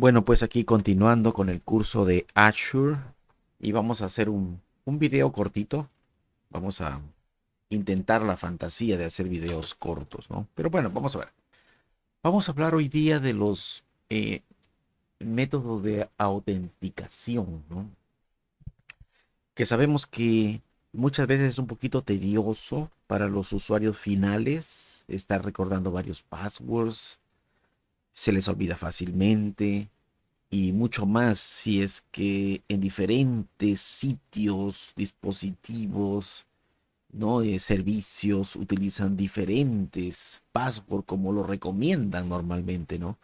Bueno, pues aquí continuando con el curso de Azure y vamos a hacer un video cortito. Vamos a intentar la fantasía de hacer videos cortos, ¿no? Pero bueno, vamos a ver. Vamos a hablar hoy día de los métodos de autenticación, ¿no? Que sabemos que muchas veces es un poquito tedioso para los usuarios finales estar recordando varios passwords, se les olvida fácilmente y mucho más si es que en diferentes sitios, dispositivos, ¿no? Servicios utilizan diferentes passwords como lo recomiendan normalmente, ¿no?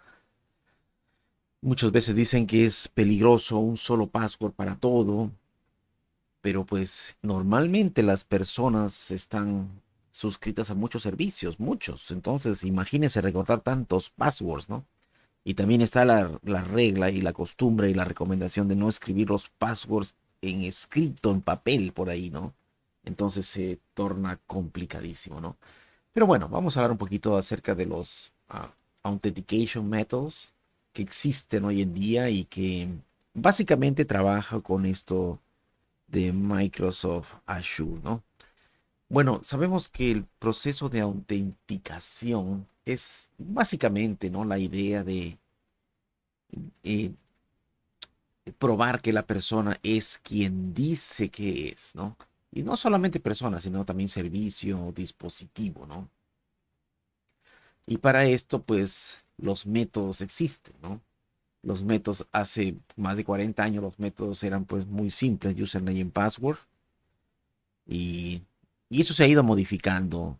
Muchas veces dicen que es peligroso un solo password para todo, pero pues normalmente las personas están suscritas a muchos servicios, muchos. Entonces, imagínense recordar tantos passwords, ¿no? Y también está la regla y la costumbre y la recomendación de no escribir los passwords en escrito, en papel, por ahí, ¿no? Entonces se torna complicadísimo, ¿no? Pero bueno, vamos a hablar un poquito acerca de los authentication methods que existen hoy en día y que básicamente trabaja con esto de Microsoft Azure, ¿no? Bueno, sabemos que el proceso de autenticación es básicamente, ¿no? La idea de eh, probar que la persona es quien dice que es, ¿no? Y no solamente persona, sino también servicio o dispositivo, ¿no? Y para esto, pues, los métodos existen, ¿no? Los métodos, hace más de 40 años, los métodos eran pues muy simples, username and password, y, y eso se ha ido modificando,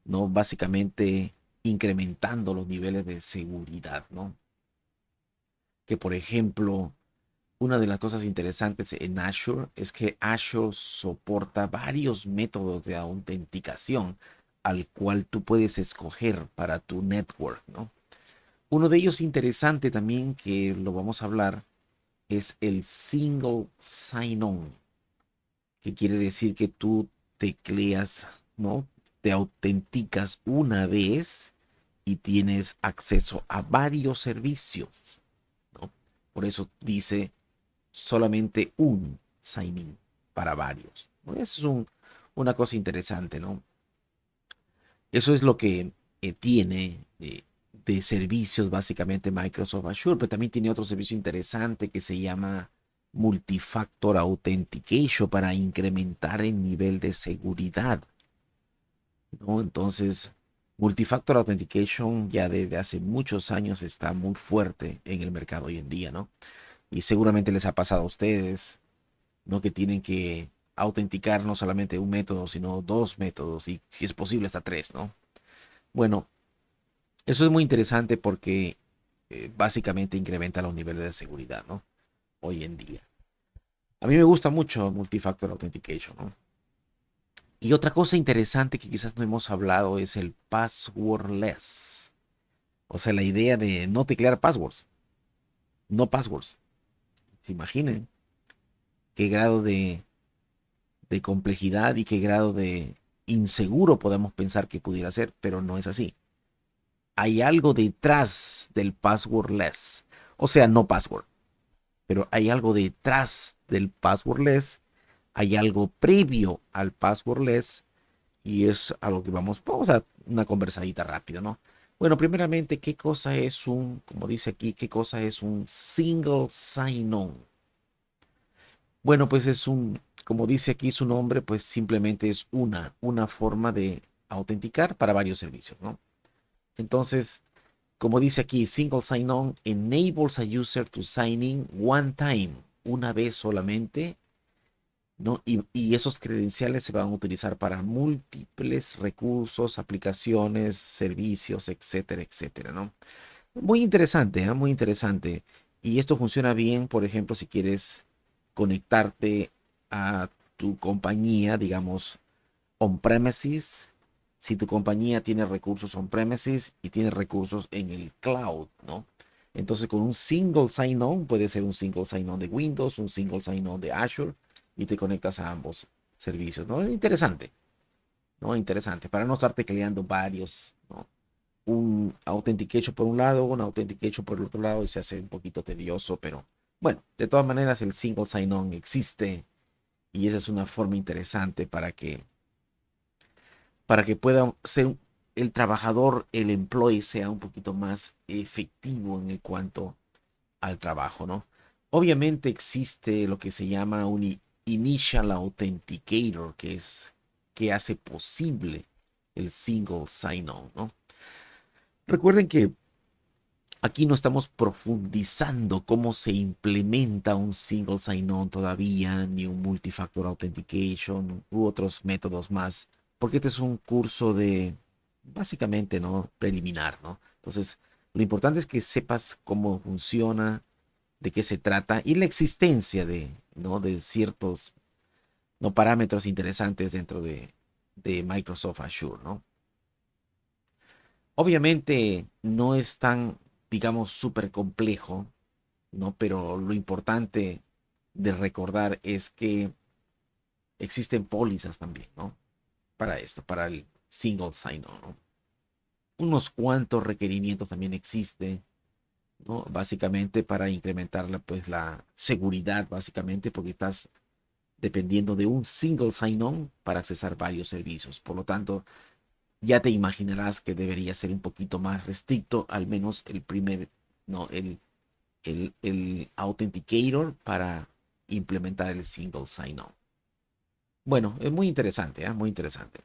¿no? Básicamente incrementando los niveles de seguridad, ¿no? Que por ejemplo, una de las cosas interesantes en Azure es que Azure soporta varios métodos de autenticación al cual tú puedes escoger para tu network, ¿no? Uno de ellos interesante también que lo vamos a hablar es el single sign-on, que quiere decir que tú tecleas, ¿no? Te autenticas una vez y tienes acceso a varios servicios, ¿no? Por eso dice solamente un sign-in para varios. Eso es una cosa interesante, ¿no? Eso es lo que tiene de servicios básicamente Microsoft Azure, pero también tiene otro servicio interesante que se llama Multifactor Authentication para incrementar el nivel de seguridad, ¿no? Entonces, Multifactor Authentication ya desde hace muchos años está muy fuerte en el mercado hoy en día, ¿no? Y seguramente les ha pasado a ustedes, ¿no? Que tienen que autenticar no solamente un método, sino dos métodos y si es posible hasta tres, ¿no? Bueno, eso es muy interesante porque básicamente incrementa los niveles de seguridad, ¿no? Hoy en día. A mí me gusta mucho Multifactor Authentication, ¿no? Y otra cosa interesante que quizás no hemos hablado es el passwordless. O sea, la idea de no teclear passwords, no passwords. ¿Se imaginen qué grado de complejidad y qué grado de inseguro podemos pensar que pudiera ser? Pero no es así. Hay algo detrás del passwordless. O sea, no password. Pero hay algo detrás del passwordless, hay algo previo al passwordless y es algo que vamos a una conversadita rápido, ¿no? Bueno, primeramente, ¿qué cosa es como dice aquí, qué cosa es un single sign-on? Bueno, pues como dice aquí su nombre, pues simplemente es una forma de autenticar para varios servicios, ¿no? Entonces, como dice aquí, single sign-on enables a user to sign in one time, una vez solamente, ¿no? Y esos credenciales se van a utilizar para múltiples recursos, aplicaciones, servicios, etcétera, etcétera, ¿no? Muy interesante, ¿eh? Muy interesante. Y esto funciona bien, por ejemplo, si quieres conectarte a tu compañía, digamos, on-premises, si tu compañía tiene recursos on-premises y tiene recursos en el cloud, ¿no? Entonces, con un single sign-on, puede ser un single sign-on de Windows, un single sign-on de Azure, y te conectas a ambos servicios, ¿no? Interesante, ¿no? Interesante, para no estarte creando varios, ¿no? un authentication por un lado, un authentication por el otro lado y se hace un poquito tedioso, pero bueno, de todas maneras el single sign-on existe y esa es una forma interesante para que pueda ser el trabajador, el employee sea un poquito más efectivo en cuanto al trabajo, ¿no? Obviamente existe lo que se llama un initial authenticator, que hace posible el single sign-on, ¿no? Recuerden que aquí no estamos profundizando cómo se implementa un single sign-on todavía, ni un multifactor authentication u otros métodos más, porque este es un curso de, básicamente, ¿no? Preliminar, ¿no? Entonces, lo importante es que sepas cómo funciona, de qué se trata y la existencia de, ¿no? De ciertos, ¿no? Parámetros interesantes dentro de Microsoft Azure, ¿no? Obviamente no es tan, digamos, súper complejo, ¿no? Pero lo importante de recordar es que existen pólizas también, ¿no? Para esto, para el single sign-on, ¿no? Unos cuantos requerimientos también existen, ¿no? Básicamente para incrementar pues, la seguridad, básicamente, porque estás dependiendo de un single sign-on para accesar varios servicios. Por lo tanto, ya te imaginarás que debería ser un poquito más restricto, al menos el primer, no, el authenticator para implementar el single sign-on. Bueno, es muy interesante, ¿eh? Muy interesante.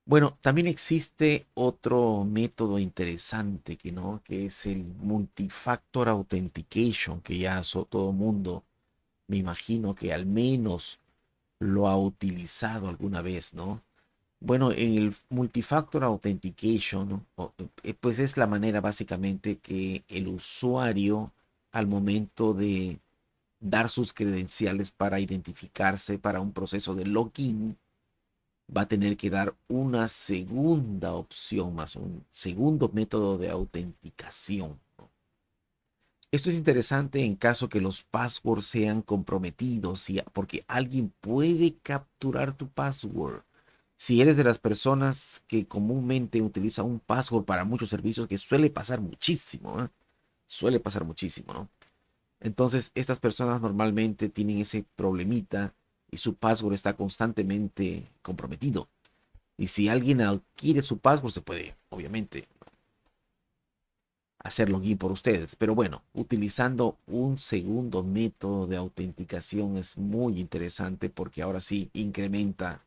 Bueno, también existe otro método interesante que no, que es el multifactor authentication, que ya todo mundo, me imagino que al menos lo ha utilizado alguna vez, ¿no? Bueno, en el multifactor authentication, ¿no? Pues es la manera básicamente que el usuario al momento de dar sus credenciales para identificarse para un proceso de login, va a tener que dar una segunda opción más, un segundo método de autenticación. Esto es interesante en caso que los passwords sean comprometidos, porque alguien puede capturar tu password. Si eres de las personas que comúnmente utiliza un password para muchos servicios, que suele pasar muchísimo, ¿eh? Suele pasar muchísimo, ¿no? Entonces, estas personas normalmente tienen ese problemita y su password está constantemente comprometido. Y si alguien adquiere su password, se puede, obviamente, hacer login por ustedes. Pero bueno, utilizando un segundo método de autenticación es muy interesante porque ahora sí incrementa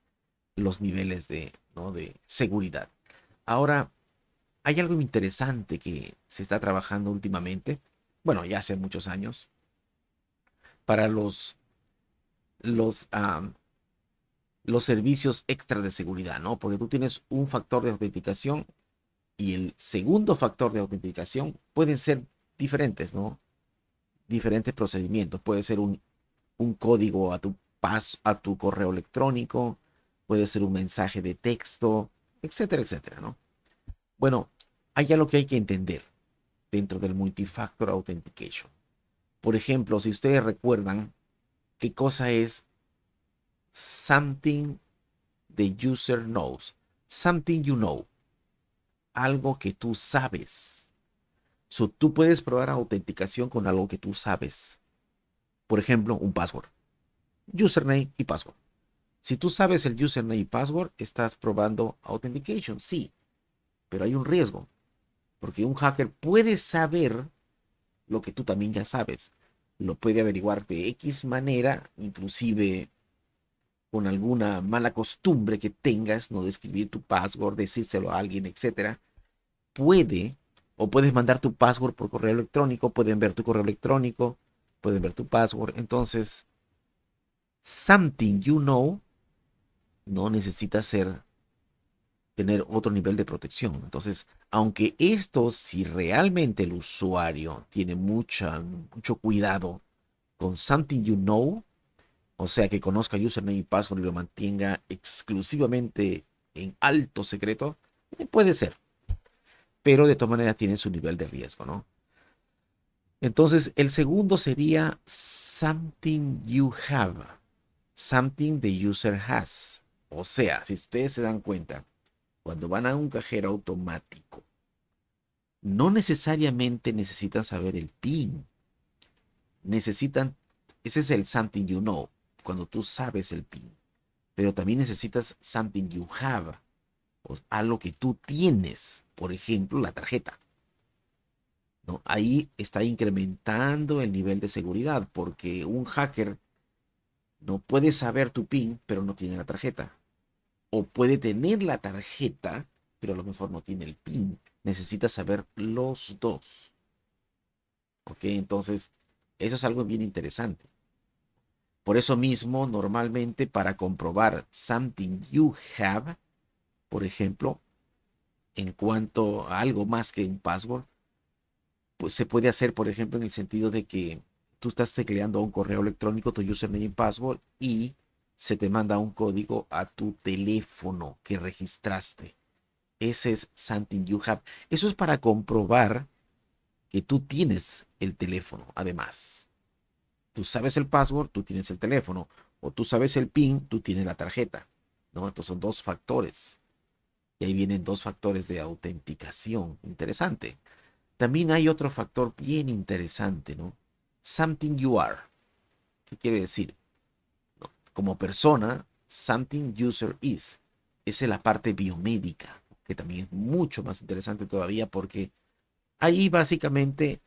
los niveles de, ¿no? de seguridad. Ahora, hay algo interesante que se está trabajando últimamente, bueno, ya hace muchos años, para los, um, los servicios extra de seguridad, ¿no? Porque tú tienes un factor de autenticación y el segundo factor de autenticación pueden ser diferentes, ¿no? Diferentes procedimientos. Puede ser un código a tu correo electrónico, puede ser un mensaje de texto, etcétera, etcétera, ¿no? Bueno, hay algo que hay que entender dentro del multifactor authentication. Por ejemplo, si ustedes recuerdan qué cosa es something the user knows, something you know, algo que tú sabes. So, tú puedes probar autenticación con algo que tú sabes. Por ejemplo, un password, username y password. Si tú sabes el username y password, estás probando authentication, sí, pero hay un riesgo, porque un hacker puede saber lo que tú también ya sabes. Lo puede averiguar de X manera, inclusive con alguna mala costumbre que tengas, no de escribir tu password, decírselo a alguien, etcétera. Puede, o puedes mandar tu password por correo electrónico, pueden ver tu correo electrónico, pueden ver tu password. Entonces, something you know no necesita tener otro nivel de protección. Entonces, aunque esto, si realmente el usuario tiene mucho cuidado con something you know, o sea, que conozca username y password y lo mantenga exclusivamente en alto secreto, puede ser, pero de todas maneras tiene su nivel de riesgo, ¿no? Entonces, el segundo sería something you have, something the user has. O sea, si ustedes se dan cuenta, cuando van a un cajero automático, no necesariamente necesitan saber el PIN. Necesitan, ese es el something you know, cuando tú sabes el PIN. Pero también necesitas something you have, o algo que tú tienes, por ejemplo, la tarjeta. ¿No? Ahí está incrementando el nivel de seguridad, porque un hacker no puede saber tu PIN, pero no tiene la tarjeta. O puede tener la tarjeta, pero a lo mejor no tiene el PIN. Necesita saber los dos. ¿Ok? Entonces, eso es algo bien interesante. Por eso mismo, normalmente para comprobar something you have, por ejemplo, en cuanto a algo más que un password, pues se puede hacer, por ejemplo, en el sentido de que tú estás tecleando un correo electrónico, tu username y password, y se te manda un código a tu teléfono que registraste. Ese es something you have. Eso es para comprobar que tú tienes el teléfono, además. Tú sabes el password, tú tienes el teléfono. O tú sabes el PIN, tú tienes la tarjeta. ¿No? Estos son dos factores. Y ahí vienen dos factores de autenticación. Interesante. También hay otro factor bien interesante, ¿no? Something you are. ¿Qué quiere decir? ¿No? Como persona, something user is. Esa es la parte biomédica, que también es mucho más interesante todavía porque ahí básicamente,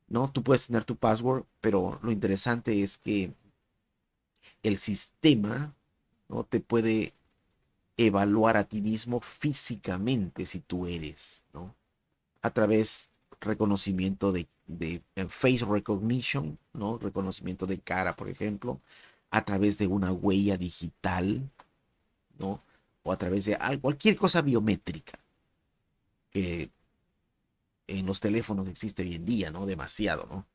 ¿no? Tú puedes tener tu password, pero lo interesante es que el sistema, ¿no? Te puede evaluar a ti mismo físicamente si tú eres, ¿no? A través reconocimiento de face recognition, ¿no? Reconocimiento de cara, por ejemplo, a través de una huella digital, ¿no? O a través de cualquier cosa biométrica que en los teléfonos existe hoy en día, ¿no? Demasiado, ¿no?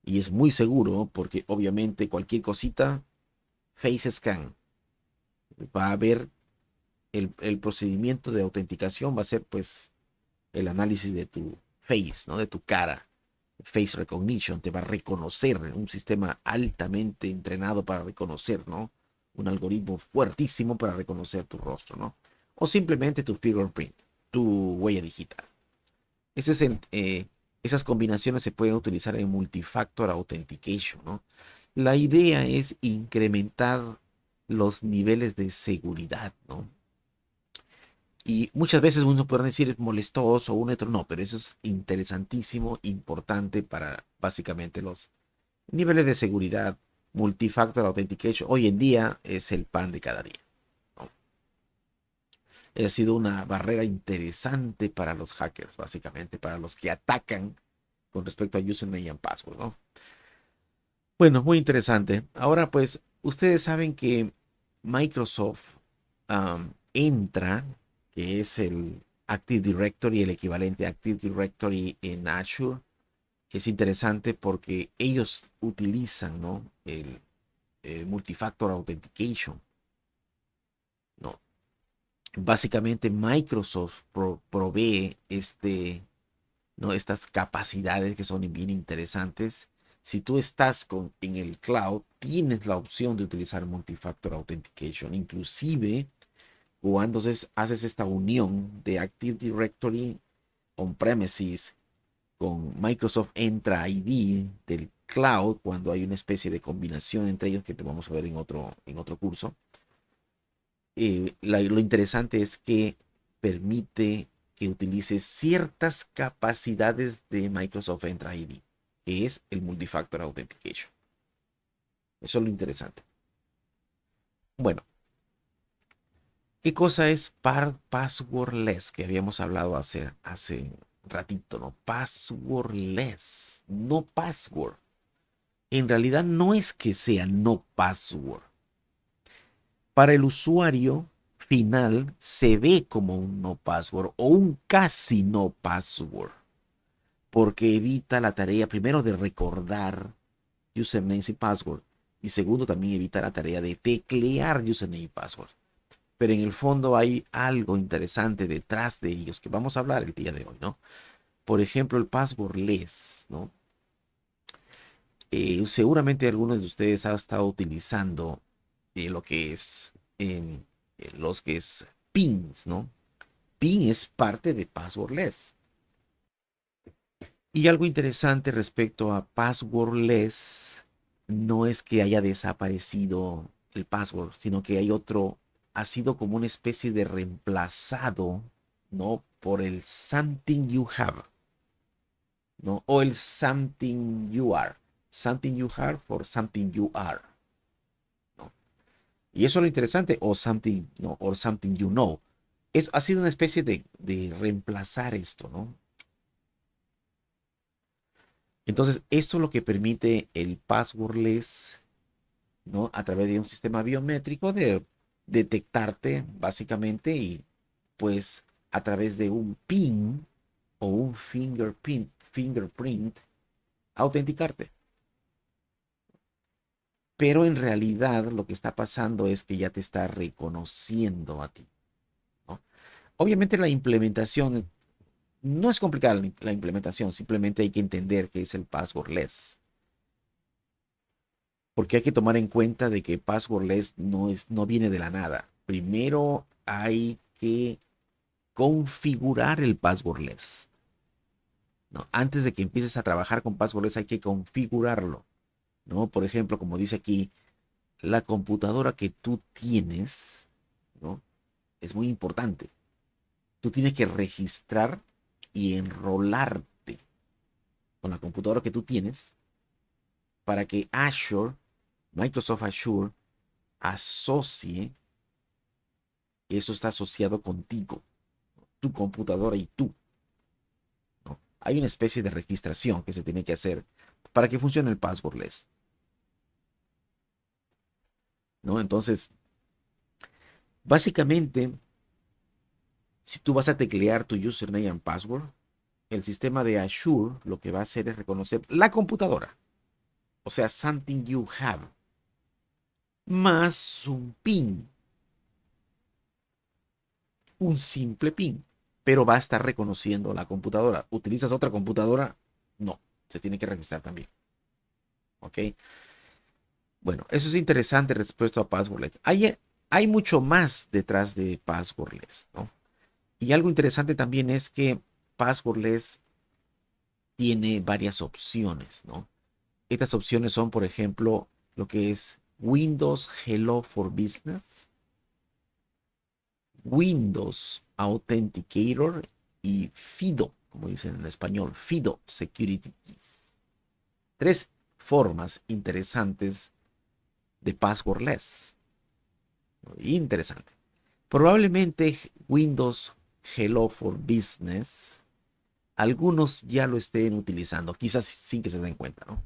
Y es muy seguro porque obviamente cualquier cosita, face scan, va a haber el procedimiento de autenticación, va a ser pues el análisis de tu face, ¿no? De tu cara. Face recognition te va a reconocer, un sistema altamente entrenado para reconocer, ¿no? Un algoritmo fuertísimo para reconocer tu rostro, ¿no? O simplemente tu fingerprint, tu huella digital. Ese es esas combinaciones se pueden utilizar en multifactor authentication, ¿no? La idea es incrementar los niveles de seguridad, ¿no? Y muchas veces uno puede decir es molestoso o un otro no, pero eso es interesantísimo, importante para básicamente los niveles de seguridad. Multifactor Authentication hoy en día es el pan de cada día, ¿no? Ha sido una barrera interesante para los hackers, básicamente, para los que atacan con respecto a username y password, ¿no? Bueno, muy interesante. Ahora, pues, ustedes saben que Microsoft entra, que es el Active Directory, el equivalente a Active Directory en Azure, que es interesante porque ellos utilizan, ¿no? El Multifactor Authentication, ¿no? Básicamente Microsoft provee ¿no? Estas capacidades que son bien interesantes. Si tú estás en el cloud, tienes la opción de utilizar Multifactor Authentication. Inclusive, cuando haces esta unión de Active Directory on-premises con Microsoft Entra ID del cloud, cuando hay una especie de combinación entre ellos que te vamos a ver en otro curso, lo interesante es que permite que utilices ciertas capacidades de Microsoft Entra ID, que es el Multifactor Authentication. Eso es lo interesante. Bueno, ¿qué cosa es passwordless? Que habíamos hablado hace ratito, ¿no? Passwordless, no password. En realidad no es que sea no password. Para el usuario final se ve como un no password o un casi no password, porque evita la tarea primero de recordar usernames y password y segundo también evita la tarea de teclear username y password. Pero en el fondo hay algo interesante detrás de ellos que vamos a hablar el día de hoy, ¿no? Por ejemplo, el passwordless, ¿no? Seguramente algunos de ustedes han estado utilizando lo que es los que es pins, ¿no? PIN es parte de passwordless. Y algo interesante respecto a passwordless no es que haya desaparecido el password, sino que hay otro, ha sido como una especie de reemplazado, ¿no? Por el something you have, ¿no? O el something you are. Something you have for something you are, ¿no? Y eso es lo interesante, o something, ¿no? Or something you know. Ha sido una especie de reemplazar esto, ¿no? Entonces, esto es lo que permite el passwordless, ¿no? A través de un sistema biométrico de detectarte básicamente y pues a través de un PIN o un fingerprint autenticarte. Pero en realidad lo que está pasando es que ya te está reconociendo a ti, ¿no? Obviamente la implementación no es complicada, la implementación, simplemente hay que entender qué es el passwordless. Porque hay que tomar en cuenta de que passwordless no viene de la nada. Primero hay que configurar el passwordless, ¿no? Antes de que empieces a trabajar con passwordless hay que configurarlo, ¿no? Por ejemplo, como dice aquí, la computadora que tú tienes, ¿no? Es muy importante. Tú tienes que registrar y enrolarte con la computadora que tú tienes para que Azure, Microsoft Azure, asocie que eso está asociado contigo, tu computadora y tú, ¿no? Hay una especie de registración que se tiene que hacer para que funcione el passwordless, ¿no? Entonces, básicamente, si tú vas a teclear tu username and password, el sistema de Azure lo que va a hacer es reconocer la computadora, o sea, something you have, más un PIN, un simple PIN, pero va a estar reconociendo la computadora. ¿Utilizas otra computadora? No, se tiene que registrar también, ¿ok? Bueno, eso es interesante respecto a passwordless. Hay mucho más detrás de passwordless, ¿no? Y algo interesante también es que passwordless tiene varias opciones, ¿no? Estas opciones son, por ejemplo, lo que es Windows Hello for Business, Windows Authenticator y FIDO, como dicen en español, FIDO Security Keys. Tres formas interesantes de passwordless. Interesante. Probablemente Windows Hello for Business, algunos ya lo estén utilizando, quizás sin que se den cuenta, ¿no?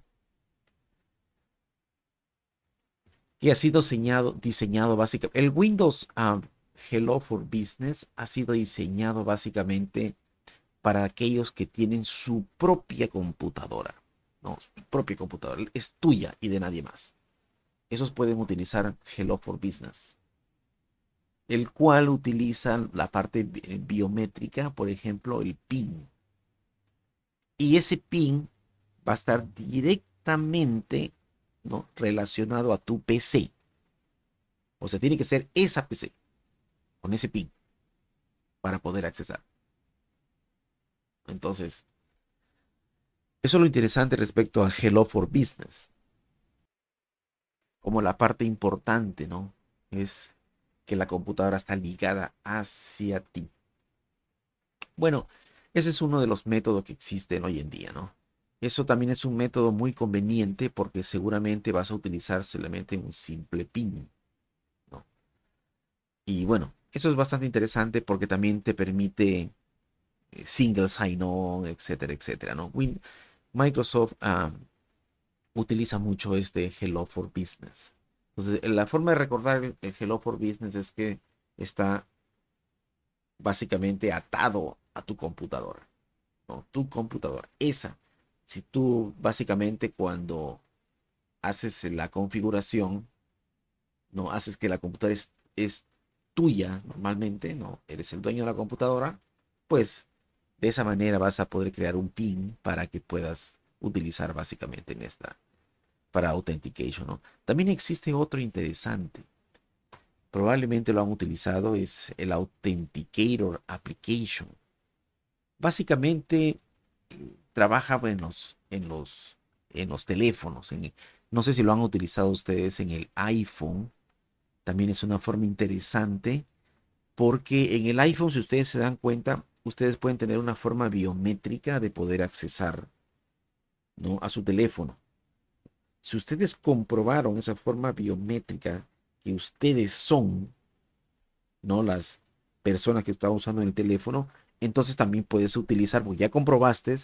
Que ha sido diseñado básicamente, el Windows Hello for Business ha sido diseñado básicamente para aquellos que tienen su propia computadora, ¿no? Su propia computadora, es tuya y de nadie más. Esos pueden utilizar Hello for Business, el cual utiliza la parte biométrica, por ejemplo, el PIN. Y ese PIN va a estar directamente, ¿no? Relacionado a tu PC. O sea, tiene que ser esa PC con ese PIN para poder accesar. Entonces, eso es lo interesante respecto a Hello for Business. Como la parte importante, ¿no? Es que la computadora está ligada hacia ti. Bueno, ese es uno de los métodos que existen hoy en día, ¿no? Eso también es un método muy conveniente porque seguramente vas a utilizar solamente un simple PIN, ¿no? Y bueno, eso es bastante interesante porque también te permite single sign-on, etcétera, etcétera, ¿no? Microsoft utiliza mucho este Hello for Business. Entonces, la forma de recordar el Hello for Business es que está básicamente atado a tu computadora, ¿no? Tu computadora, esa. Si tú básicamente cuando haces la configuración, no haces que la computadora es tuya normalmente, no eres el dueño de la computadora, pues de esa manera vas a poder crear un PIN para que puedas utilizar básicamente en esta para authentication, ¿no? También existe otro interesante. probablemente lo han utilizado, es el Authenticator Application. Básicamente trabaja en los teléfonos. No sé si lo han utilizado ustedes en el iPhone. También es una forma interesante porque en el iPhone, si ustedes se dan cuenta, ustedes pueden tener una forma biométrica de poder accesar, ¿no?, a su teléfono. Si ustedes comprobaron esa forma biométrica que ustedes son, ¿no?, las personas que están usando el teléfono, entonces también puedes utilizar, porque ya comprobaste,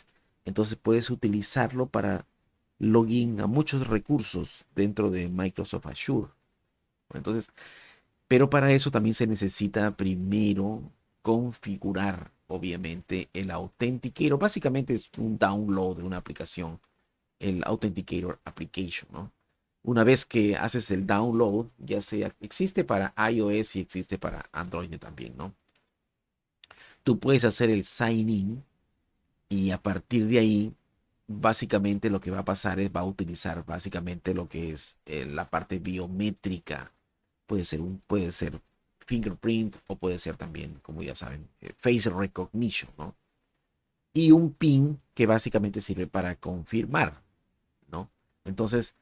entonces puedes utilizarlo para login a muchos recursos dentro de Microsoft Azure. Entonces, pero para eso también se necesita primero configurar, obviamente, el Authenticator. Básicamente es un download de una aplicación, el Authenticator Application, ¿no? Una vez que haces el download, ya sea, existe para iOS y existe para Android también, ¿no? Tú puedes hacer el sign in y a partir de ahí, básicamente lo que va a pasar es, va a utilizar básicamente lo que es la parte biométrica. Puede ser fingerprint o puede ser también, como ya saben, face recognition, ¿no? Y un PIN que básicamente sirve para confirmar, ¿no? Entonces,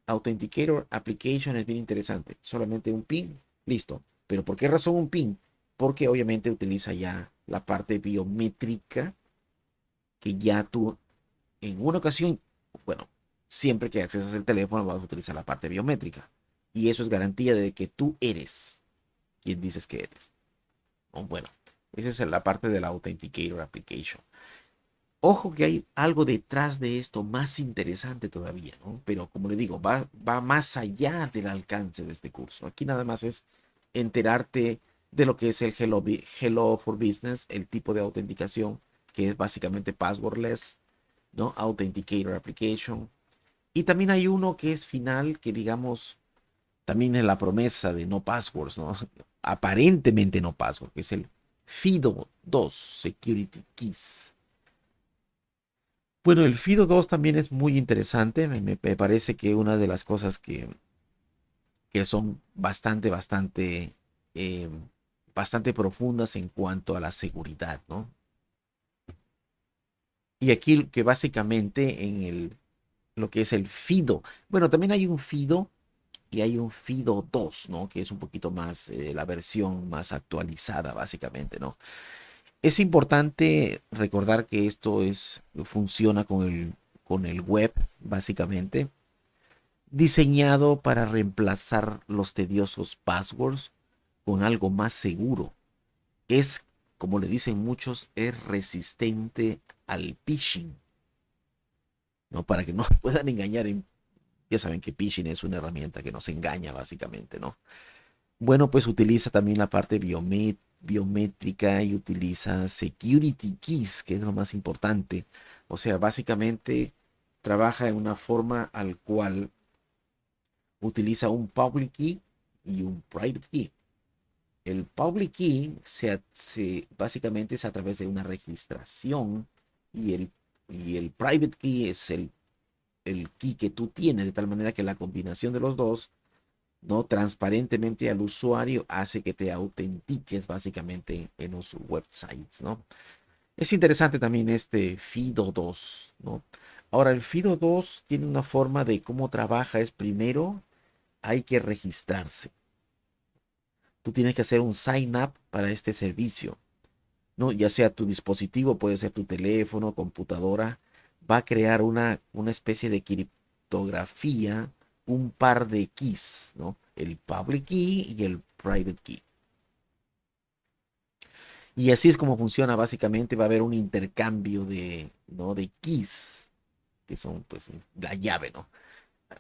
Authenticator Application es bien interesante. Solamente un PIN, listo. ¿Pero por qué razón un PIN? Porque obviamente utiliza ya la parte biométrica que ya tú en una ocasión, bueno, siempre que acceses el teléfono vas a utilizar la parte biométrica. Y eso es garantía de que tú eres quien dices que eres. Bueno, esa es la parte de la Authenticator Application. Ojo que hay algo detrás de esto más interesante todavía, ¿no? Pero como le digo, va más allá del alcance de este curso. Aquí nada más es enterarte de lo que es el Hello for Business, el tipo de autenticación, que es básicamente passwordless, ¿no? Authenticator Application. Y también hay uno que es final, que digamos, también es la promesa de no passwords, ¿no? Aparentemente no password, que es el FIDO2 Security Keys. Bueno, el FIDO2 también es muy interesante. Me parece que una de las cosas que son eh, bastante profundas en cuanto a la seguridad, ¿no? Y aquí que básicamente lo que es el FIDO. Bueno, también hay un FIDO y hay un FIDO2, ¿no? Que es un poquito más la versión más actualizada, básicamente, ¿no? Es importante recordar que funciona con el web, básicamente, diseñado para reemplazar los tediosos passwords con algo más seguro. Es, como le dicen muchos, es resistente al phishing, ¿no? Para que no puedan engañar. Ya saben que phishing es una herramienta que nos engaña, básicamente, ¿no? Bueno, pues utiliza también la parte biométrica y utiliza security keys, que es lo más importante. O sea, básicamente trabaja en una forma al cual utiliza un public key y un private key. El public key básicamente es a través de una registración y el private key es el key que tú tienes, de tal manera que la combinación de los dos, ¿no?, transparentemente al usuario hace que te autentiques básicamente en los websites, ¿no? Es interesante también este FIDO2, ¿no? Ahora, el FIDO2 tiene una forma de cómo trabaja, es primero hay que registrarse. Tú tienes que hacer un sign up para este servicio, ¿no? Ya sea tu dispositivo, puede ser tu teléfono, computadora, va a crear una especie de criptografía, un par de keys, ¿no? El public key y el private key. Y así es como funciona básicamente, va a haber un intercambio ¿no?, de keys, que son pues la llave, ¿no?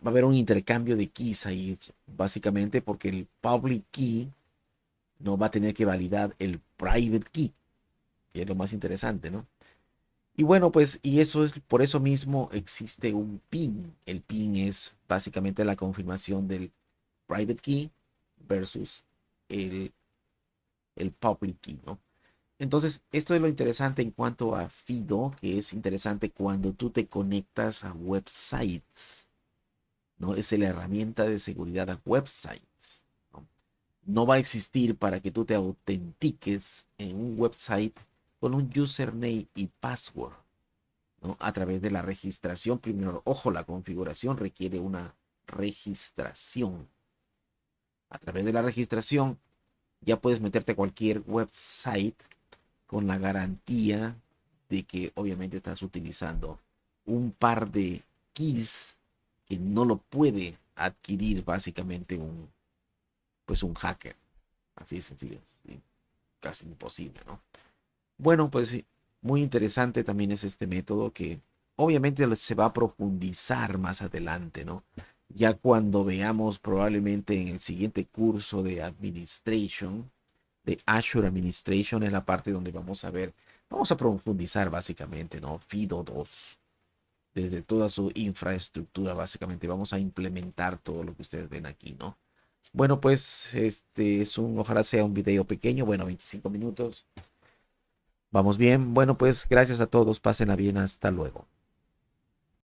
Va a haber un intercambio de keys ahí, básicamente porque el public key no va a tener que validar el private key, que es lo más interesante, ¿no? Y bueno, pues, y eso es, por eso mismo existe un PIN. El PIN es básicamente la confirmación del private key versus el, el public key, ¿no? Entonces, esto es lo interesante en cuanto a FIDO, que es interesante cuando tú te conectas a websites, ¿no? Es la herramienta de seguridad a websites, ¿no? no va a existir para que tú te autentiques en un website con un username y password, ¿no? A través de la registración. Primero, ojo, la configuración requiere una registración. A través de la registración ya puedes meterte a cualquier website con la garantía de que obviamente estás utilizando un par de keys que no lo puede adquirir básicamente un hacker. Así de sencillo, ¿sí? Casi imposible, ¿no? Bueno, pues sí, muy interesante también es este método que obviamente se va a profundizar más adelante, ¿no? Ya cuando veamos probablemente en el siguiente curso de Administration, de Azure Administration, es la parte donde vamos a profundizar básicamente, ¿no? FIDO 2, desde toda su infraestructura, básicamente vamos a implementar todo lo que ustedes ven aquí, ¿no? Bueno, pues ojalá sea un video pequeño, bueno, 25 minutos. Vamos bien. Bueno, pues gracias a todos. Pásenla bien. Hasta luego.